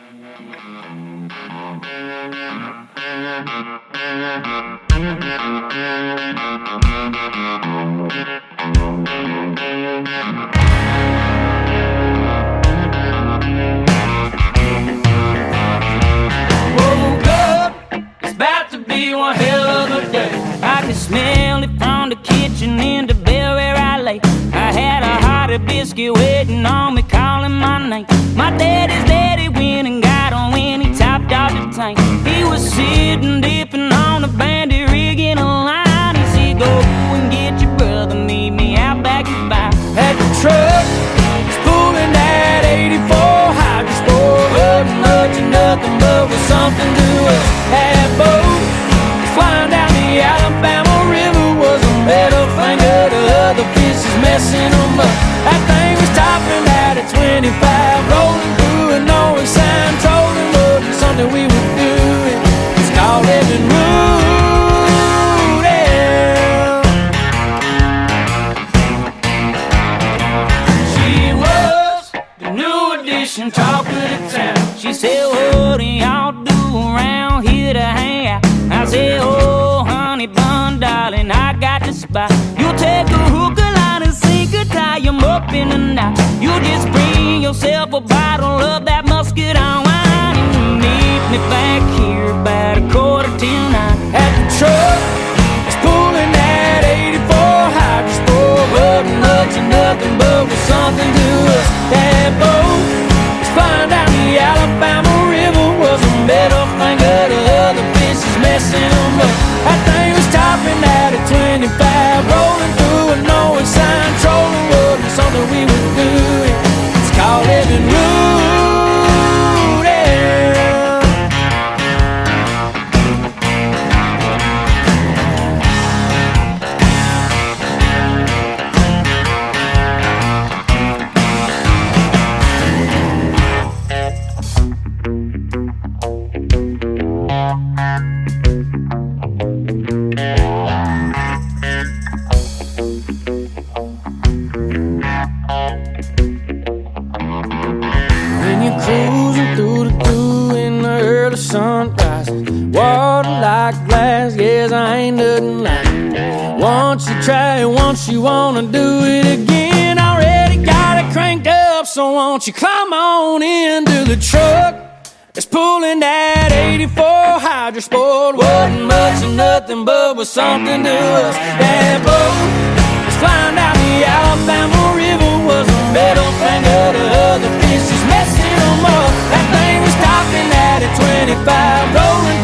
Woke up, it's about to be one hell of a day. I can smell it from the kitchen in the bed where I lay. I had a hearty biscuit waiting on me, calling my name. My daddy's daddy went and got on when he topped off the tank. He was sitting dipping on the bandit, rigging a line. He said, go and get your brother, meet me out back at 5. At the truck, it's pulling that 84 hydro sport. Wasn't much of nothing, but was something to us. That boat flying down the Alabama River was a middle finger to other fishes, messing them up. That thing was topping out at 25, rolling through an always sign, trolling wasn't something we were doing. It's called living rude, yeah. She was the new addition, talk of the town. She said, what do y'all do around here to hang out? I said, oh, honey bun, darling, I got the spot. You take a hook, a line, and sinker, tie 'em up in a knot. You just bring yourself a bottle of that muscadine wine, and you meet me back here about 8:45. At the truck, it's pulling that 84 hydro sport. Wasn't much of nothing, but was something to us. That boat was flying down the Alabama River, was a middle finger to other fishes, messing them up. That thing was topping out at 25, rolling through an always sign, trolling wasn't something we were doing. It's called living rude, yeah. When you're cruising through the dew in the early sunrise, water like glass, yes, I ain't nothing like it. Once you try it, once you wanna do it again. Already got it cranked up, so won't you climb on into the truck? It's pulling that 84 hydro sport. Wasn't much of nothing, but was something to us. That boat was flying down the Alabama River, was a middle finger to other fishes, messing them up. That thing was topping out at 25, rolling